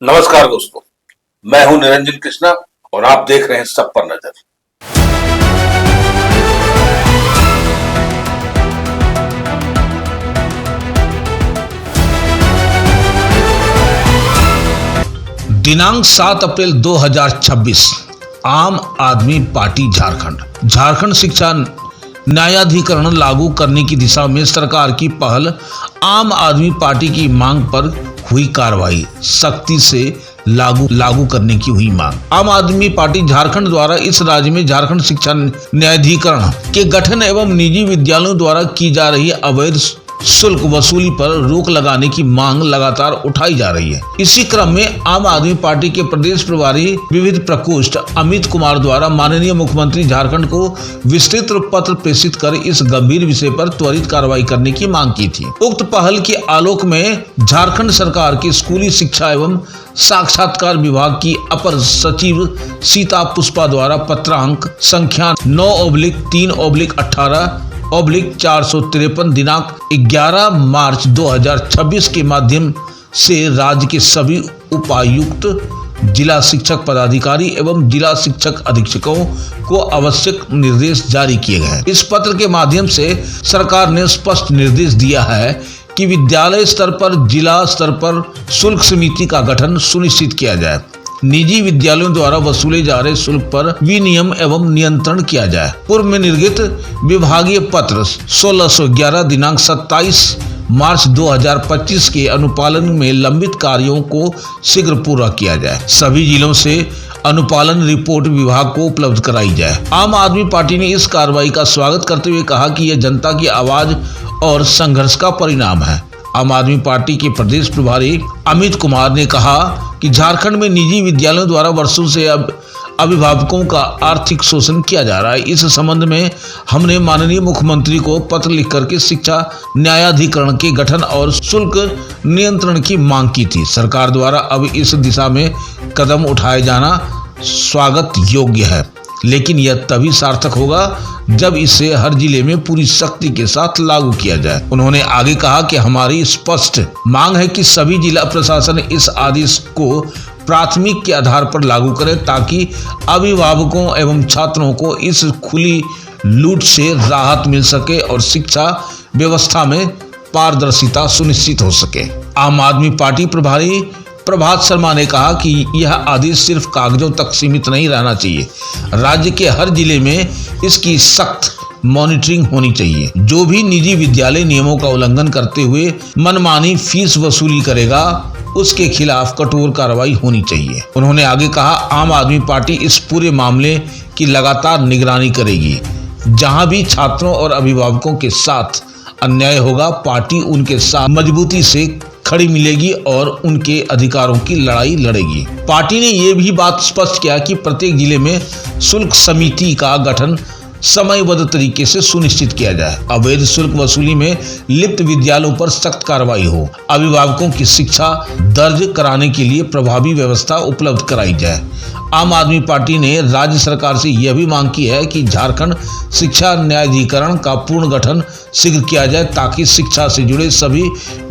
नमस्कार दोस्तों, मैं हूं निरंजन कृष्णा और आप देख रहे हैं सब पर नजर। दिनांक 7 अप्रैल 2026 आम आदमी पार्टी झारखंड शिक्षा न्यायाधिकरण लागू करने की दिशा में सरकार की पहल, आम आदमी पार्टी की मांग पर हुई कार्रवाई, सख्ती से लागू करने की हुई मांग। आम आदमी पार्टी झारखंड द्वारा इस राज्य में झारखंड शिक्षा न्यायाधिकरण के गठन एवं निजी विद्यालयों द्वारा की जा रही अवैध शुल्क वसूली पर रोक लगाने की मांग लगातार उठाई जा रही है। इसी क्रम में आम आदमी पार्टी के प्रदेश प्रभारी विविध प्रकोष्ठ अमित कुमार द्वारा माननीय मुख्यमंत्री झारखंड को विस्तृत पत्र प्रेषित कर इस गंभीर विषय पर त्वरित कार्रवाई करने की मांग की थी। उक्त पहल के आलोक में झारखंड सरकार के स्कूली शिक्षा एवं साक्षात्कार विभाग की अपर सचिव सीता पुष्पा द्वारा पत्रांक संख्या 9/3/18/453 दिनांक 11 मार्च 2026 के माध्यम से राज्य के सभी उपायुक्त, जिला शिक्षक पदाधिकारी एवं जिला शिक्षक अधीक्षकों को आवश्यक निर्देश जारी किए गए। इस पत्र के माध्यम से सरकार ने स्पष्ट निर्देश दिया है कि विद्यालय स्तर पर, जिला स्तर पर शुल्क समिति का गठन सुनिश्चित किया जाए। निजी विद्यालयों द्वारा वसूले जा रहे शुल्क पर विनियम एवं नियंत्रण किया जाए। पूर्व में निर्गत विभागीय पत्र 1611 दिनांक 27 मार्च 2025 के अनुपालन में लंबित कार्यों को शीघ्र पूरा किया जाए। सभी जिलों से अनुपालन रिपोर्ट विभाग को उपलब्ध कराई जाए। आम आदमी पार्टी ने इस कार्रवाई का स्वागत करते हुए कहा कि यह जनता की आवाज और संघर्ष का परिणाम है। आम आदमी पार्टी के प्रदेश प्रभारी अमित कुमार ने कहा कि झारखंड में निजी विद्यालयों द्वारा वर्षों से अभिभावकों का आर्थिक शोषण किया जा रहा है। इस संबंध में हमने माननीय मुख्यमंत्री को पत्र लिख करके शिक्षा न्यायाधिकरण के गठन और शुल्क नियंत्रण की मांग की थी। सरकार द्वारा अब इस दिशा में कदम उठाए जाना स्वागत योग्य है, लेकिन यह तभी सार्थक होगा जब इसे हर जिले में पूरी शक्ति के साथ लागू किया जाए। उन्होंने आगे कहा कि हमारी स्पष्ट मांग है कि सभी जिला प्रशासन इस आदेश को प्राथमिक के आधार पर लागू करे ताकि अभिभावकों एवं छात्रों को इस खुली लूट से राहत मिल सके और शिक्षा व्यवस्था में पारदर्शिता सुनिश्चित हो सके। आम आदमी पार्टी प्रभारी प्रभात शर्मा ने कहा कि यह आदेश सिर्फ कागजों तक सीमित नहीं रहना चाहिए। राज्य के हर जिले में इसकी सख्त मॉनिटरिंग होनी चाहिए। जो भी निजी विद्यालय नियमों का उल्लंघन करते हुए मनमानी फीस वसूली करेगा, उसके खिलाफ कठोर कार्रवाई होनी चाहिए। उन्होंने आगे कहा, आम आदमी पार्टी इस पूरे मामले की लगातार निगरानी करेगी। जहां भी छात्रों और अभिभावकों के साथ अन्याय होगा, पार्टी उनके साथ मजबूती से खड़ी मिलेगी और उनके अधिकारों की लड़ाई लड़ेगी। पार्टी ने यह भी बात स्पष्ट किया कि प्रत्येक जिले में शुल्क समिति का गठन समयबद्ध तरीके से सुनिश्चित किया जाए। अवैध शुल्क वसूली में लिप्त विद्यालयों पर सख्त कार्रवाई हो। अभिभावकों की शिक्षा दर्ज कराने के लिए प्रभावी व्यवस्था उपलब्ध कराई जाए। आम आदमी पार्टी ने राज्य सरकार से यह भी मांग की है कि झारखंड शिक्षा न्यायाधिकरण का पूर्ण गठन शीघ्र किया जाए ताकि शिक्षा से जुड़े सभी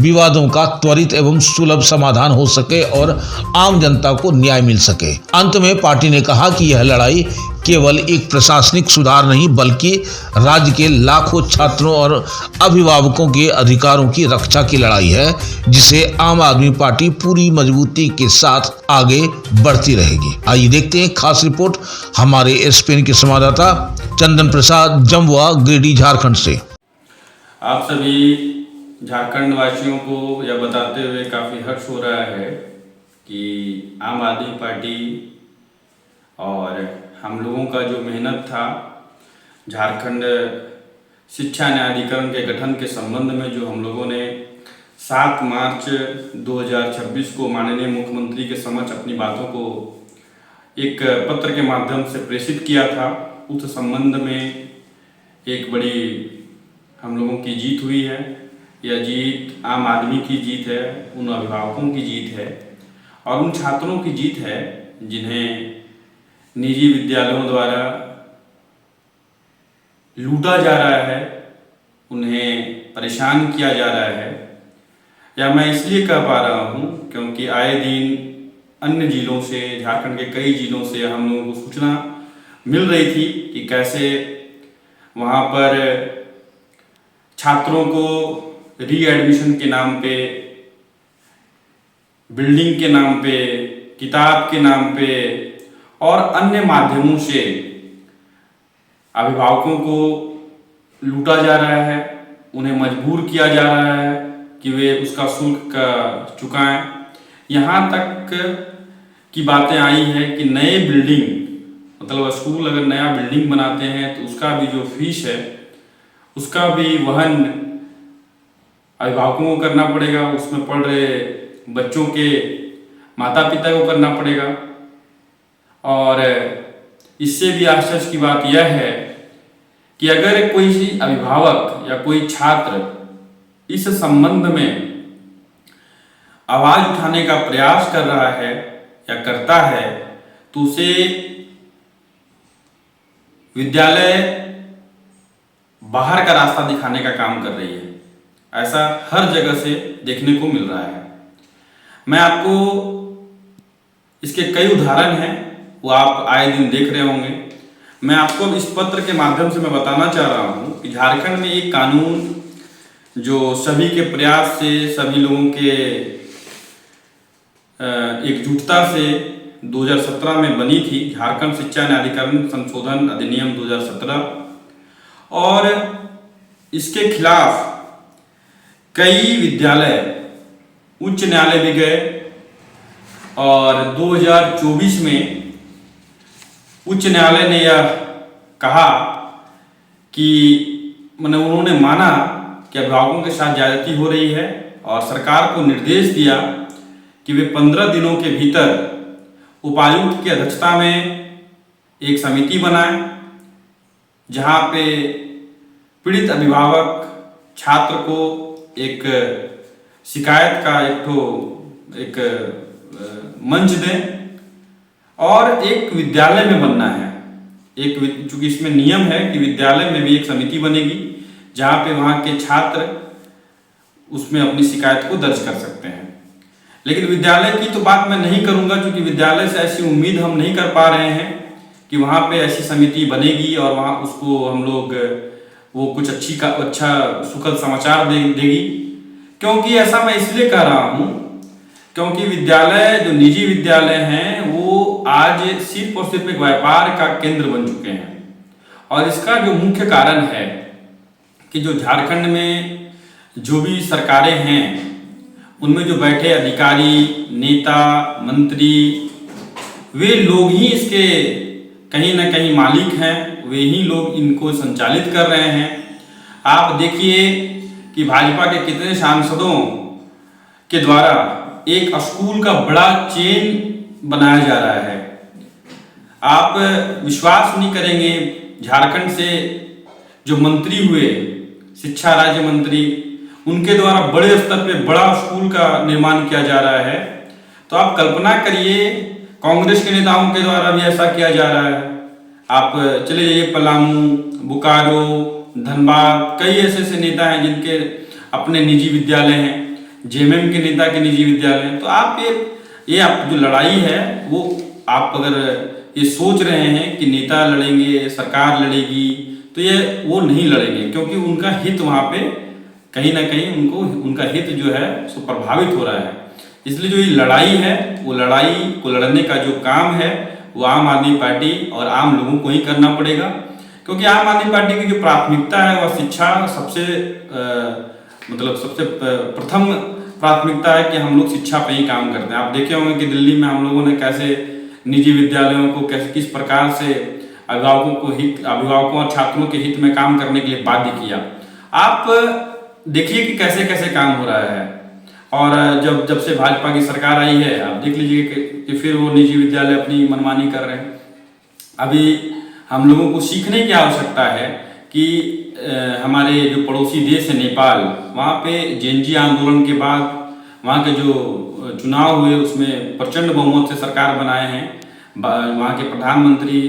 विवादों का त्वरित एवं सुलभ समाधान हो सके और आम जनता को न्याय मिल सके। अंत में पार्टी ने कहा कि यह लड़ाई केवल एक प्रशासनिक सुधार नहीं बल्कि राज्य के लाखों छात्रों और अभिभावकों के अधिकारों की रक्षा की लड़ाई है, जिसे आम आदमी पार्टी पूरी मजबूती के साथ आगे बढ़ती रहेगी। आइए देखते हैं खास रिपोर्ट हमारे एसपीएन के संवाददाता चंदन प्रसाद जमुआ, गिरिडीह, झारखंड से। आप सभी झारखंड वासियों को यह बताते हुए काफ़ी हर्ष हो रहा है कि आम आदमी पार्टी और हम लोगों का जो मेहनत था झारखंड शिक्षा न्यायाधिकरण के गठन के संबंध में, जो हम लोगों ने 7 मार्च 2026 को माननीय मुख्यमंत्री के समक्ष अपनी बातों को एक पत्र के माध्यम से प्रेषित किया था, उस संबंध में एक बड़ी हम लोगों की जीत हुई है। यह जीत आम आदमी की जीत है, उन अभिभावकों की जीत है और उन छात्रों की जीत है जिन्हें निजी विद्यालयों द्वारा लूटा जा रहा है, उन्हें परेशान किया जा रहा है। या मैं इसलिए कह पा रहा हूँ क्योंकि आए दिन अन्य जिलों से, झारखंड के कई जिलों से हम लोगों को सूचना मिल रही थी कि कैसे वहाँ पर छात्रों को रीएडमिशन के नाम पे, बिल्डिंग के नाम पे, किताब के नाम पे और अन्य माध्यमों से अभिभावकों को लूटा जा रहा है, उन्हें मजबूर किया जा रहा है कि वे उसका शुल्क चुकाएं। यहाँ तक की बातें आई है कि नए बिल्डिंग, मतलब स्कूल अगर नया बिल्डिंग बनाते हैं तो उसका भी जो फीस है उसका भी वहन अभिभावकों को करना पड़ेगा, उसमें पढ़ रहे बच्चों के माता पिता को करना पड़ेगा। और इससे भी आश्चर्य की बात यह है कि अगर कोई अभिभावक या कोई छात्र इस संबंध में आवाज उठाने का प्रयास कर रहा है या करता है तो उसे विद्यालय बाहर का रास्ता दिखाने का काम कर रही है। ऐसा हर जगह से देखने को मिल रहा है। मैं आपको इसके कई उदाहरण हैं, वो आप आए दिन देख रहे होंगे। मैं आपको इस पत्र के माध्यम से मैं बताना चाह रहा हूँ कि झारखंड में एक कानून जो सभी के प्रयास से, सभी लोगों के एकजुटता से 2017 में बनी थी, झारखंड शिक्षा न्यायाधिकरण संशोधन अधिनियम 2017, और इसके खिलाफ कई विद्यालय उच्च न्यायालय भी गए और 2024 में उच्च न्यायालय ने यह कहा कि उन्होंने माना कि अभिभावकों के साथ ज्यादती हो रही है और सरकार को निर्देश दिया कि वे 15 दिनों के भीतर उपायुक्त की अध्यक्षता में एक समिति बनाएं जहां पे पीड़ित अभिभावक छात्र को एक शिकायत का एक मंच दें और एक विद्यालय में बनना है। चूंकि इसमें नियम है कि विद्यालय में भी एक समिति बनेगी जहां पे वहां के छात्र उसमें अपनी शिकायत को दर्ज कर सकते हैं। लेकिन विद्यालय की तो बात मैं नहीं करूंगा, क्योंकि विद्यालय से ऐसी उम्मीद हम नहीं कर पा रहे हैं कि वहां पे ऐसी समिति बनेगी और वहां उसको हम लोग वो कुछ अच्छा सुखद समाचार देगी। क्योंकि ऐसा मैं इसलिए कह रहा हूं क्योंकि विद्यालय, जो निजी विद्यालय हैं, वो आज सिर्फ और सिर्फ एक व्यापार का केंद्र बन चुके हैं। और इसका जो मुख्य कारण है कि जो झारखंड में जो भी सरकारें हैं उनमें जो बैठे अधिकारी, नेता, मंत्री, वे लोग ही इसके कहीं ना कहीं मालिक हैं, वे ही लोग इनको संचालित कर रहे हैं। आप देखिए कि भाजपा के कितने सांसदों के द्वारा एक स्कूल का बड़ा चेन बनाया जा रहा है। आप विश्वास नहीं करेंगे, झारखंड से जो मंत्री हुए, शिक्षा राज्य मंत्री, उनके द्वारा बड़े स्तर पे बड़ा स्कूल का निर्माण किया जा रहा है। तो आप कल्पना करिए कांग्रेस के नेताओं के द्वारा भी ऐसा किया जा रहा है। आप चले जाइए पलामू, बोकारो, धनबाद, कई ऐसे नेता हैं जिनके अपने निजी विद्यालय हैं, जेएमएम के नेता के निजी विद्यालय हैं। तो आप ये आप जो लड़ाई है वो आप अगर ये सोच रहे हैं कि नेता लड़ेंगे, सरकार लड़ेगी, तो ये वो नहीं लड़ेंगे, क्योंकि उनका हित वहाँ पे कहीं ना कहीं उनका हित जो है सो प्रभावित हो रहा है। इसलिए जो ये लड़ाई है, वो लड़ाई को लड़ने का जो काम है वो आम आदमी पार्टी और आम लोगों को ही करना पड़ेगा। क्योंकि आम आदमी पार्टी की जो प्राथमिकता है वह शिक्षा सबसे प्रथम प्राथमिकता है कि हम लोग शिक्षा पे ही काम करते हैं। आप देखे होंगे कि दिल्ली में हम लोगों ने कैसे निजी विद्यालयों को किस प्रकार से अभिभावकों और छात्रों के हित में काम करने के लिए बाध्य किया। आप देखिए कि कैसे कैसे काम हो रहा है। और जब से भाजपा की सरकार आई है, आप देख लीजिए कि फिर वो निजी विद्यालय अपनी मनमानी कर रहे हैं। अभी हम लोगों को सीखने की आवश्यकता है कि हमारे जो पड़ोसी देश है नेपाल, वहाँ पे जेएनजी आंदोलन के बाद वहाँ के जो चुनाव हुए उसमें प्रचंड बहुमत से सरकार बनाए हैं। वहाँ के प्रधानमंत्री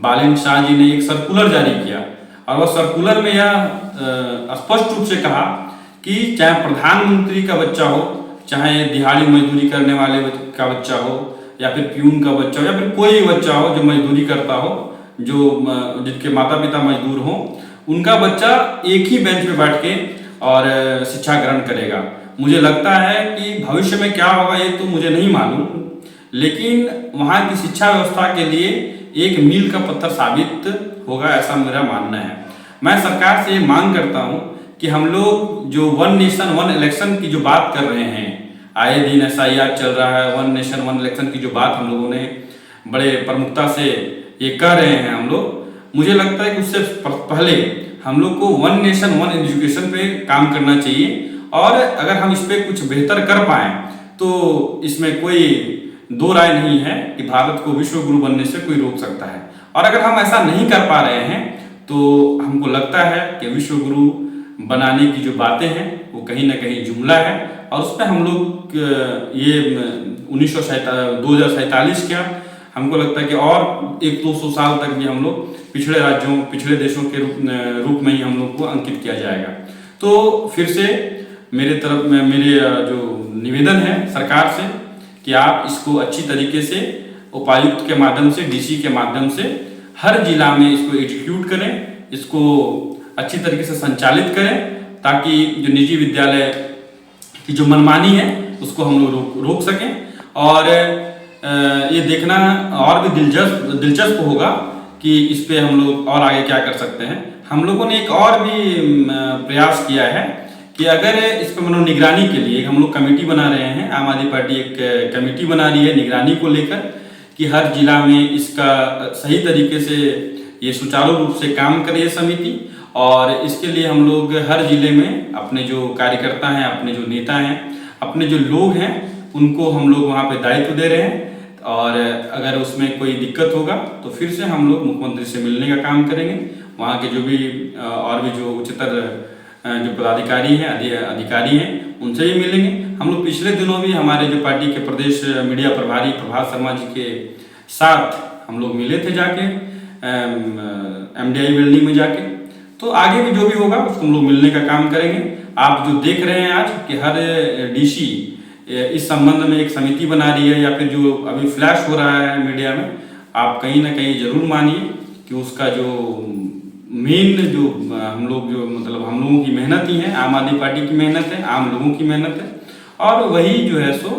बालेन शाह जी ने एक सर्कुलर जारी किया और वह सर्कुलर में यह स्पष्ट रूप से कहा कि चाहे प्रधानमंत्री का बच्चा हो, चाहे दिहाड़ी मजदूरी करने वाले का बच्चा हो, या फिर प्यून का बच्चा हो या फिर कोई बच्चा हो जो मजदूरी करता हो, जो जिनके माता पिता मजदूर हों, उनका बच्चा एक ही बेंच पे बैठ के और शिक्षा ग्रहण करेगा। मुझे लगता है कि भविष्य में क्या होगा ये तो मुझे नहीं मालूम, लेकिन वहाँ की शिक्षा व्यवस्था के लिए एक मील का पत्थर साबित होगा, ऐसा मेरा मानना है। मैं सरकार से मांग करता हूँ कि हम लोग जो वन नेशन वन इलेक्शन की जो बात कर रहे हैं, आए दिन SIR चल रहा है, वन नेशन वन इलेक्शन की जो बात हम लोगों ने बड़े प्रमुखता से ये कर रहे हैं हम लोग, मुझे लगता है कि उससे पहले हम लोग को वन नेशन वन एजुकेशन पे काम करना चाहिए, और अगर हम इस पे कुछ बेहतर कर पाएँ तो इसमें कोई दो राय नहीं है कि भारत को विश्व गुरु बनने से कोई रोक सकता है। और अगर हम ऐसा नहीं कर पा रहे हैं तो हमको लगता है कि विश्व गुरु बनाने की जो बातें हैं वो कहीं ना कहीं जुमला है, और उस पर हम लोग ये 2047 क्या, हमको लगता है कि और 100-200 साल तक भी हम लोग पिछड़े राज्यों पिछड़े देशों के रूप में ही हम लोग को अंकित किया जाएगा। तो फिर से मेरे जो निवेदन है सरकार से कि आप इसको अच्छी तरीके से उपायुक्त के माध्यम से, DC के माध्यम से हर जिला में इसको एग्जीक्यूट करें, इसको अच्छी तरीके से संचालित करें, ताकि जो निजी विद्यालय की जो मनमानी है उसको हम लोग रोक सकें। और ये देखना और भी दिलचस्प होगा कि इस पे हम लोग और आगे क्या कर सकते हैं। हम लोगों ने एक और भी प्रयास किया है कि अगर इस पर निगरानी के लिए हम लोग कमेटी बना रहे हैं, आम आदमी पार्टी एक कमेटी बना रही है निगरानी को लेकर कि हर जिला में इसका सही तरीके से ये सुचारू रूप से काम करे ये समिति। और इसके लिए हम लोग हर जिले में अपने जो कार्यकर्ता हैं, अपने जो नेता हैं, अपने जो लोग हैं, उनको हम लोग वहाँ पे दायित्व दे रहे हैं। और अगर उसमें कोई दिक्कत होगा तो फिर से हम लोग मुख्यमंत्री से मिलने का काम करेंगे। वहाँ के जो भी और भी जो उच्चतर जो पदाधिकारी हैं, अधिकारी हैं, उनसे भी मिलेंगे। हम लोग पिछले दिनों भी हमारे जो पार्टी के प्रदेश मीडिया प्रभारी प्रभात शर्मा जी के साथ हम लोग मिले थे जाके MDI बिल्डिंग में जाके। तो आगे भी जो भी होगा उसको हम लोग मिलने का काम करेंगे। आप जो देख रहे हैं आज कि हर DC इस संबंध में एक समिति बना रही है, या फिर जो अभी फ्लैश हो रहा है मीडिया में, आप कहीं ना कहीं जरूर मानिए कि उसका जो मेन जो हम लोग जो मतलब हम लोगों की मेहनत ही है, आम आदमी पार्टी की मेहनत है, आम लोगों की मेहनत है। और वही जो है सो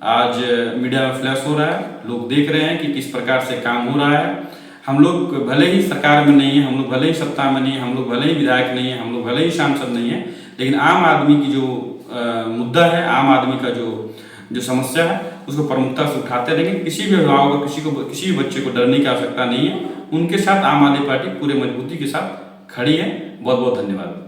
आज मीडिया में फ्लैश हो रहा है, लोग देख रहे हैं कि किस प्रकार से काम हो रहा है। हम लोग भले ही सरकार में नहीं है, हम लोग भले ही सत्ता में नहीं है, हम लोग भले ही विधायक नहीं है, हम लोग भले ही सांसद नहीं है, लेकिन आम आदमी की जो मुद्दा है, आम आदमी का जो समस्या है, उसको प्रमुखता से उठाते रहेंगे। किसी भी अभिभावक को, किसी भी बच्चे को डरने की आवश्यकता नहीं है। उनके साथ आम आदमी पार्टी पूरे मजबूती के साथ खड़ी है। बहुत बहुत धन्यवाद।